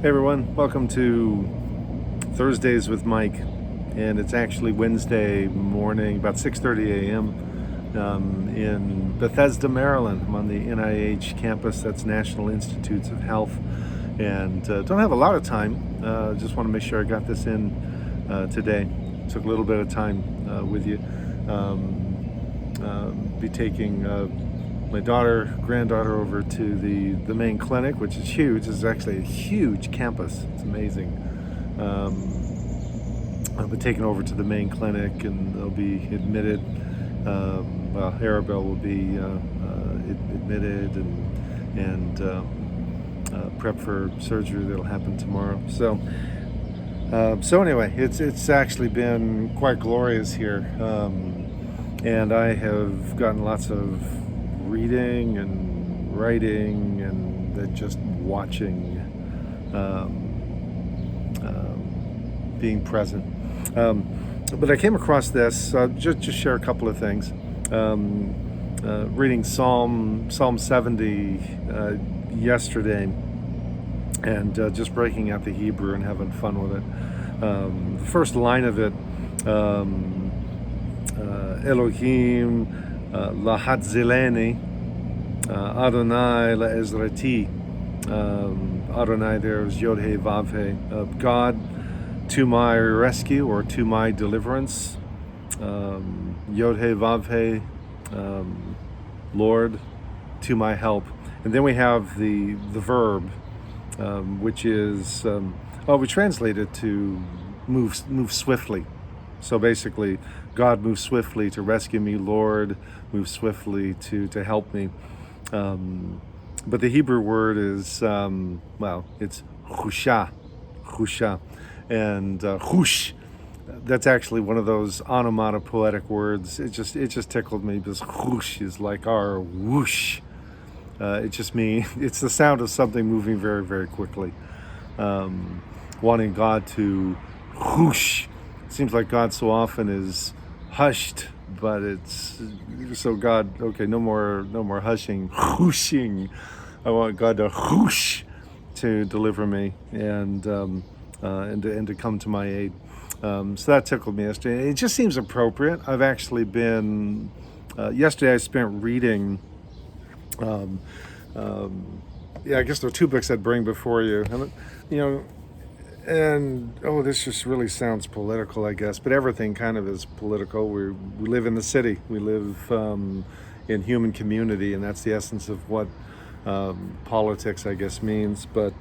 Hey everyone, welcome to Thursdays with Mike, and it's actually Wednesday morning, about 6:30 a.m. In Bethesda, Maryland. I'm on the NIH campus, that's National Institutes of Health, and don't have a lot of time. Just want to make sure I got this in today. Took a little bit of time with you. Be taking my granddaughter over to the main clinic, which is huge. It's actually a huge campus. It's amazing. I'll be taken over to the main clinic, and they'll be admitted. Arabelle will be admitted and prep for surgery that'll happen tomorrow. So anyway, it's actually been quite glorious here, and I have gotten lots of reading and writing and then just watching, being present. But I came across this, just share a couple of things. Reading Psalm 70 yesterday, and just breaking out the Hebrew and having fun with it. The first line of it, Elohim lahatzileni, Adonai laezrati. Adonai there is Yod He Vav He. God to my rescue, or to my deliverance. Yod He Vav He, Lord, to my help. And then we have the verb, which is, we translate it to move swiftly. So basically, God moves swiftly to rescue me. Lord moves swiftly to help me. But the Hebrew word is, it's chusha. And chush, that's actually one of those onomatopoetic words. It just tickled me, because chush is like our whoosh. It just means, it's the sound of something moving very, very quickly. Wanting God to whoosh. It seems like God so often is hushed, but it's so God. Okay, no more hushing, whooshing. I want God to whoosh to deliver me and to come to my aid. So that tickled me yesterday. It just seems appropriate. I've actually been yesterday. I spent reading. I guess there are two books I'd bring before you. And this just really sounds political, I guess, but everything kind of is political. We live in the city. We live in human community, and that's the essence of what politics, I guess, means. But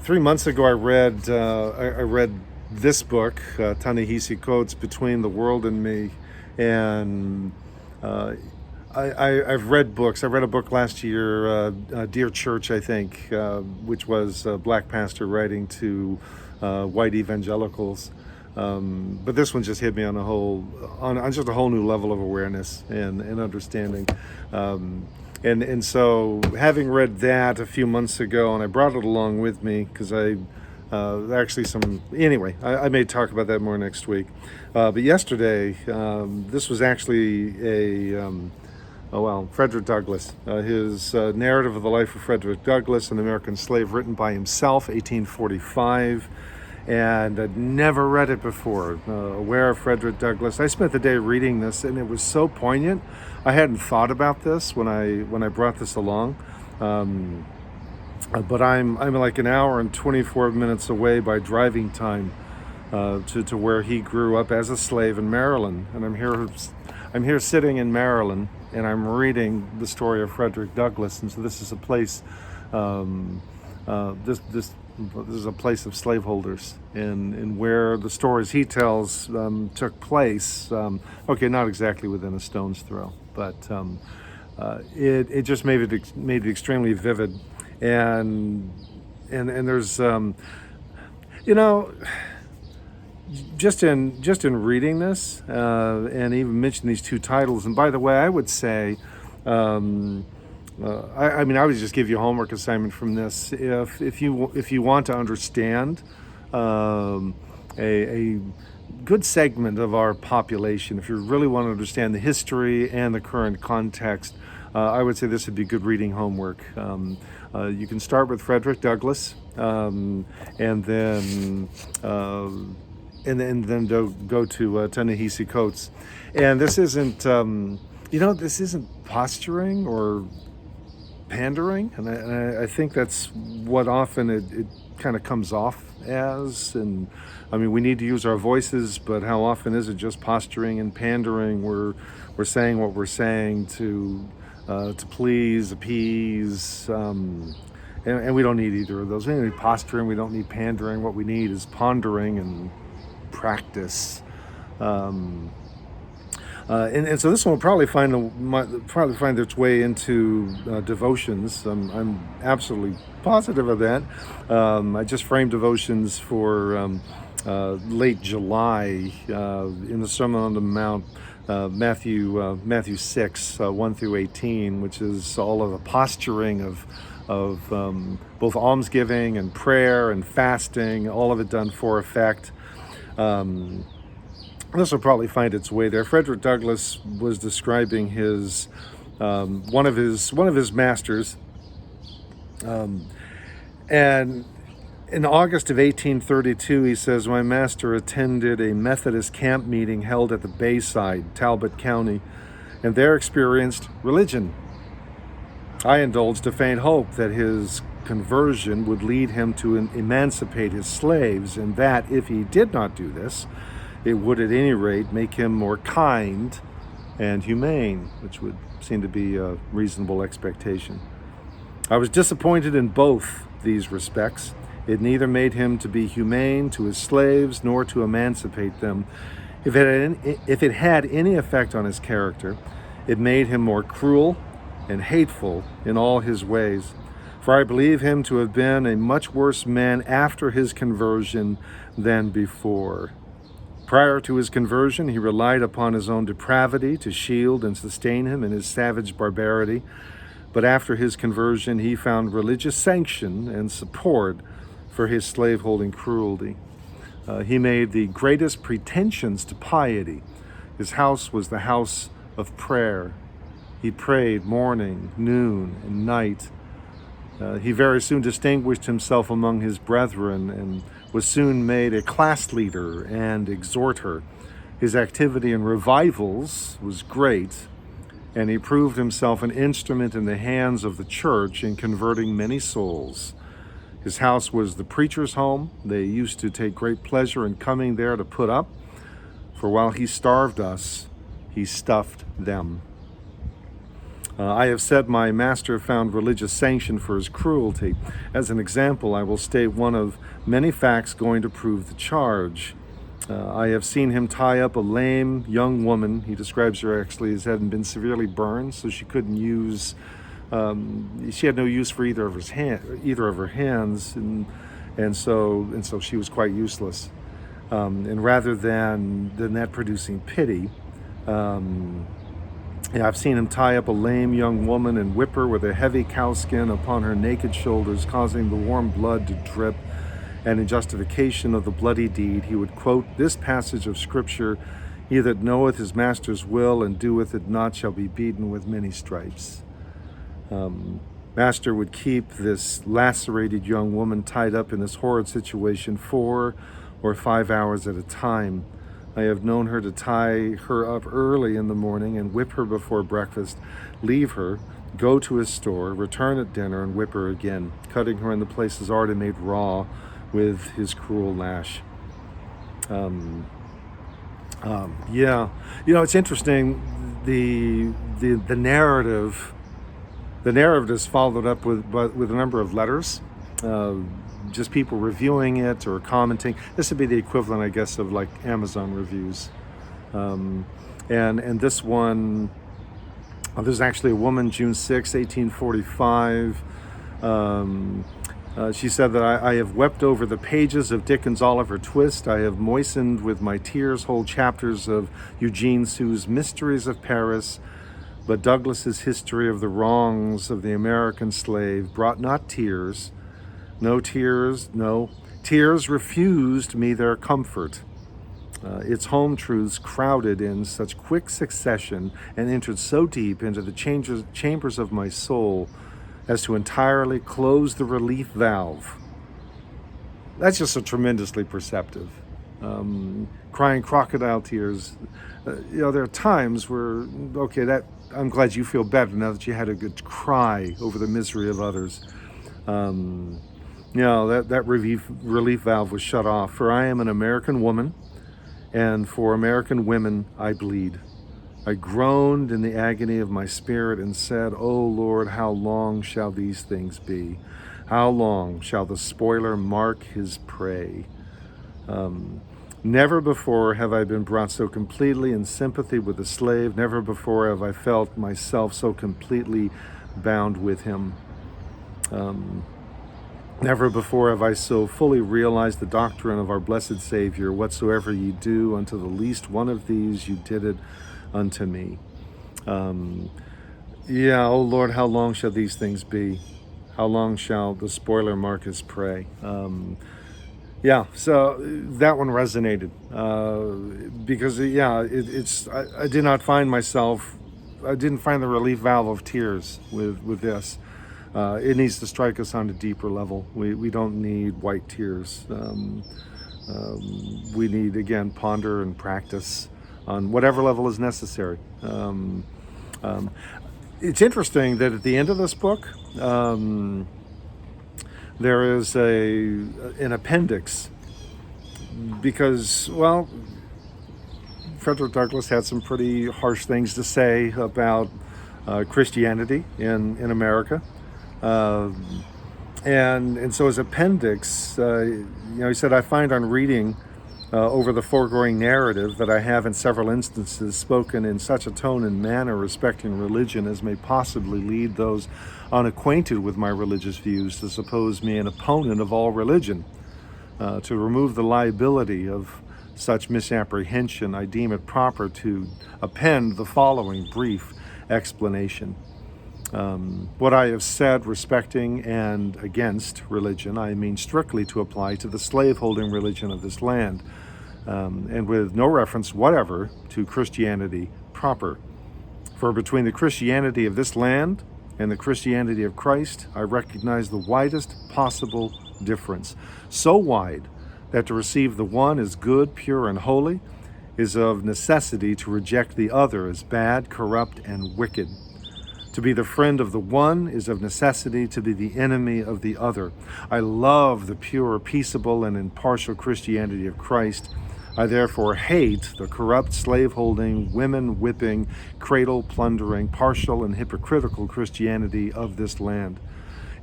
3 months ago, I read this book, Ta-Nehisi Coates, Between the World and Me, and I've read books. I read a book last year, Dear Church, I think, which was a black pastor writing to white evangelicals. But this one just hit me on just a whole new level of awareness and understanding. And so, having read that a few months ago, and I brought it along with me because I may talk about that more next week. But yesterday, this was actually Frederick Douglass. His narrative of the life of Frederick Douglass, an American slave, written by himself, 1845. And I'd never read it before, aware of Frederick Douglass. I spent the day reading this, and it was so poignant. I hadn't thought about this when I brought this along. But I'm like an hour and 24 minutes away by driving time to where he grew up as a slave in Maryland. And I'm here sitting in Maryland, and I'm reading the story of Frederick Douglass. And so this is a place, this is a place of slaveholders, and where the stories he tells took place. Not exactly within a stone's throw, but it just made it extremely vivid. And there's just in reading this, and even mention these two titles. And by the way, I would say, I would just give you a homework assignment from this. If you want to understand a good segment of our population, if you really want to understand the history and the current context I would say this would be good reading homework. You can start with Frederick Douglass, and then go to Ta-Nehisi Coates. And this isn't, this isn't posturing or pandering, and I think that's what often it kind of comes off as. And I mean, we need to use our voices, but how often is it just posturing and pandering? We're saying what we're saying to please, appease, and we don't need either of those. We don't need posturing. We don't need pandering. What we need is pondering and practice. And so this one will probably find its way into devotions. I'm absolutely positive of that. I just framed devotions for late July in the Sermon on the Mount, Matthew 6, 1 through 18, which is all of the posturing of both almsgiving and prayer and fasting, all of it done for effect. This will probably find its way there. Frederick Douglass was describing his one of his masters, and in August of 1832, he says, "My master attended a Methodist camp meeting held at the Bayside, Talbot County, and there experienced religion. I indulged a faint hope that his conversion would lead him to emancipate his slaves, and that if he did not do this, it would at any rate make him more kind and humane," which would seem to be a reasonable expectation. "I was disappointed in both these respects. It neither made him to be humane to his slaves nor to emancipate them. If it had any effect on his character, it made him more cruel and hateful in all his ways. For I believe him to have been a much worse man after his conversion than before. Prior to his conversion, he relied upon his own depravity to shield and sustain him in his savage barbarity. But after his conversion, he found religious sanction and support for his slaveholding cruelty. He made the greatest pretensions to piety. His house was the house of prayer. He prayed morning, noon, and night. He very soon distinguished himself among his brethren and was soon made a class leader and exhorter. His activity in revivals was great, and he proved himself an instrument in the hands of the church in converting many souls. His house was the preacher's home. They used to take great pleasure in coming there to put up, for while he starved us, he stuffed them. I have said my master found religious sanction for his cruelty. As an example, I will state one of many facts going to prove the charge. I have seen him tie up a lame young woman. He describes her actually as having been severely burned, so she couldn't use. She had no use for either of her hands, and so she was quite useless. And rather than that producing pity. I've seen him tie up a lame young woman and whip her with a heavy cowskin upon her naked shoulders, causing the warm blood to drip. And in justification of the bloody deed, he would quote this passage of Scripture, "He that knoweth his master's will and doeth it not shall be beaten with many stripes." Master would keep this lacerated young woman tied up in this horrid situation 4 or 5 hours at a time. I have known her to tie her up early in the morning and whip her before breakfast, leave her, go to his store, return at dinner, and whip her again, cutting her in the places already made raw with his cruel lash. It's interesting. The narrative is followed up with a number of letters. Just people reviewing it or commenting. This would be the equivalent, I guess, of like Amazon reviews. And this one, there's actually a woman, June 6, 1845. She said that I have wept over the pages of Dickens' Oliver Twist. I have moistened with my tears whole chapters of Eugene Sue's Mysteries of Paris. But Douglass's history of the wrongs of the American slave brought not tears. No, tears refused me their comfort. its home truths crowded in such quick succession and entered so deep into the chambers of my soul as to entirely close the relief valve. That's just so tremendously perceptive. Crying crocodile tears. There are times where, okay, that I'm glad you feel better now that you had a good cry over the misery of others. That relief valve was shut off. For I am an American woman, and for American women I bleed. I groaned in the agony of my spirit and said, O Lord, how long shall these things be? How long shall the spoiler mark his prey? Never before have I been brought so completely in sympathy with the slave. Never before have I felt myself so completely bound with him. Never before have I so fully realized the doctrine of our blessed Savior. Whatsoever ye do unto the least one of these, you did it unto me. O Lord, how long shall these things be? How long shall the spoiler mark his prey? So that one resonated because I did not find myself. I didn't find the relief valve of tears with this. It needs to strike us on a deeper level. We don't need white tears. We need, again, ponder and practice on whatever level is necessary. It's interesting that at the end of this book, there is an appendix because, Frederick Douglass had some pretty harsh things to say about Christianity in America. And so his appendix, he said, I find on reading over the foregoing narrative that I have in several instances spoken in such a tone and manner respecting religion as may possibly lead those unacquainted with my religious views to suppose me an opponent of all religion. To remove the liability of such misapprehension, I deem it proper to append the following brief explanation. What I have said respecting and against religion, I mean strictly to apply to the slaveholding religion of this land, and with no reference whatever to Christianity proper. For between the Christianity of this land and the Christianity of Christ, I recognize the widest possible difference, so wide that to receive the one as good, pure, and holy is of necessity to reject the other as bad, corrupt, and wicked. To be the friend of the one is of necessity to be the enemy of the other. I love the pure, peaceable, and impartial Christianity of Christ. I therefore hate the corrupt, slave-holding, women-whipping, cradle-plundering, partial, and hypocritical Christianity of this land.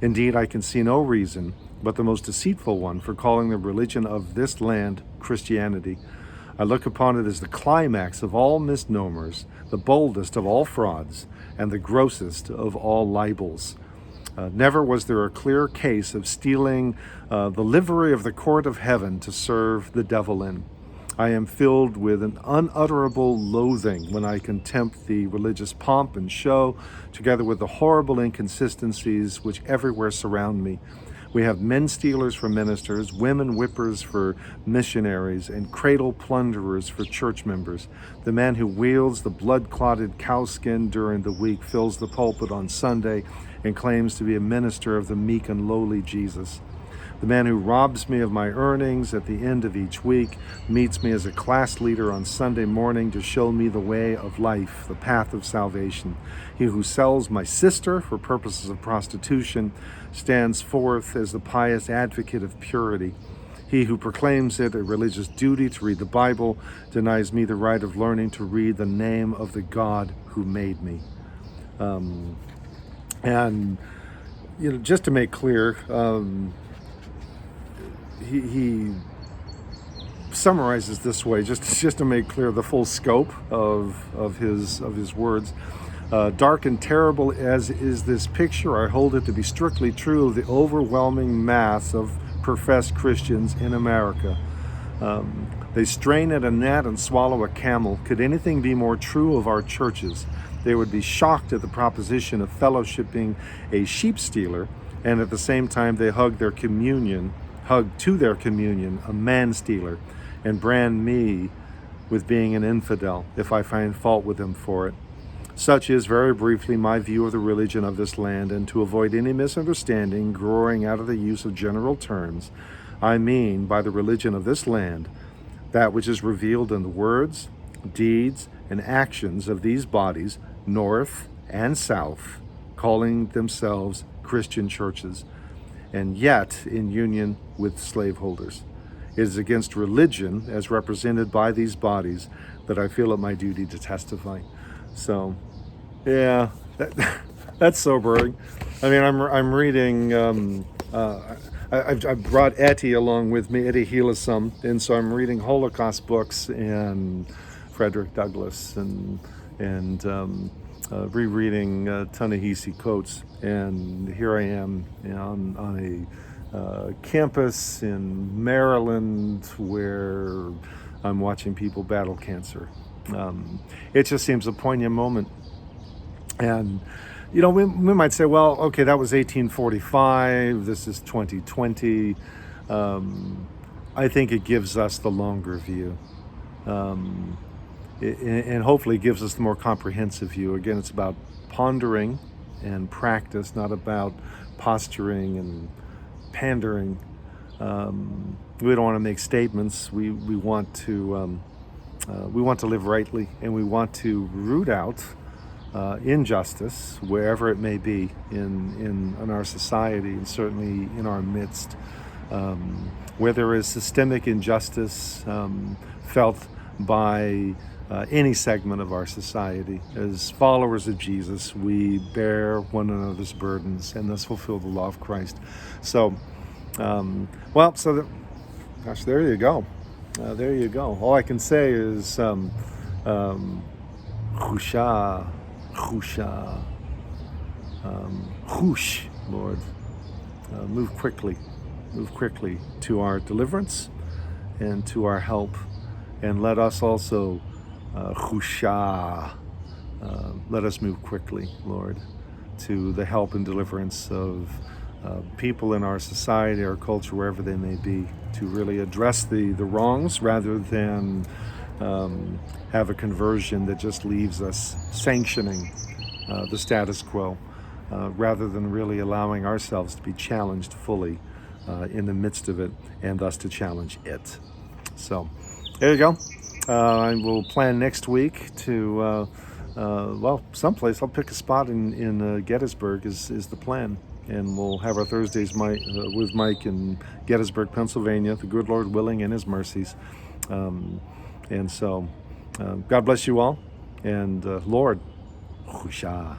Indeed, I can see no reason but the most deceitful one for calling the religion of this land Christianity. I look upon it as the climax of all misnomers, the boldest of all frauds, and the grossest of all libels. Never was there a clearer case of stealing the livery of the court of heaven to serve the devil in. I am filled with an unutterable loathing when I contempt the religious pomp and show, together with the horrible inconsistencies which everywhere surround me. We have men stealers for ministers, women whippers for missionaries, and cradle plunderers for church members. The man who wields the blood-clotted cowskin during the week fills the pulpit on Sunday and claims to be a minister of the meek and lowly Jesus. The man who robs me of my earnings at the end of each week meets me as a class leader on Sunday morning to show me the way of life, the path of salvation. He who sells my sister for purposes of prostitution stands forth as the pious advocate of purity. He who proclaims it a religious duty to read the Bible denies me the right of learning to read the name of the God who made me. Just to make clear, he summarizes this way, just to make clear the full scope of his words. Dark and terrible as is this picture, I hold it to be strictly true of the overwhelming mass of professed Christians in America. They strain at a gnat and swallow a camel. Could anything be more true of our churches? They would be shocked at the proposition of fellowshipping a sheep stealer, and at the same time they hug to their communion a man stealer, and brand me with being an infidel if I find fault with him for it. Such is, very briefly, my view of the religion of this land, and to avoid any misunderstanding growing out of the use of general terms, I mean by the religion of this land that which is revealed in the words, deeds, and actions of these bodies, north and south, calling themselves Christian churches, and yet in union with slaveholders. It is against religion, as represented by these bodies, that I feel it my duty to testify. So, yeah, that's sobering. I mean, I'm reading. I've brought Etty along with me, Etty Hillesum, and so I'm reading Holocaust books and Frederick Douglass and rereading Ta-Nehisi Coates, and here I am on a campus in Maryland where I'm watching people battle cancer. It just seems a poignant moment. And, you know, we might say, well, okay, that was 1845, this is 2020. I think it gives us the longer view. And hopefully gives us the more comprehensive view. Again, it's about pondering and practice, not about posturing and pandering. We don't want to make statements. We want to live rightly, and we want to root out injustice wherever it may be in our society, and certainly in our midst, where there is systemic injustice felt by any segment of our society. As followers of Jesus, we bear one another's burdens and thus fulfill the law of Christ. So, gosh, there you go. There you go. All I can say is, Chusha, Chush, Lord, move quickly to our deliverance and to our help, and let us also, Chusha, let us move quickly, Lord, to the help and deliverance of people in our society, our culture, wherever they may be, to really address the wrongs rather than have a conversion that just leaves us sanctioning the status quo, rather than really allowing ourselves to be challenged fully in the midst of it, and thus to challenge it. So there you go. I will plan next week to, someplace. I'll pick a spot in Gettysburg is the plan. And we'll have our Thursdays with Mike in Gettysburg, Pennsylvania, the good Lord willing and his mercies. And so, God bless you all. And Lord, Chusha.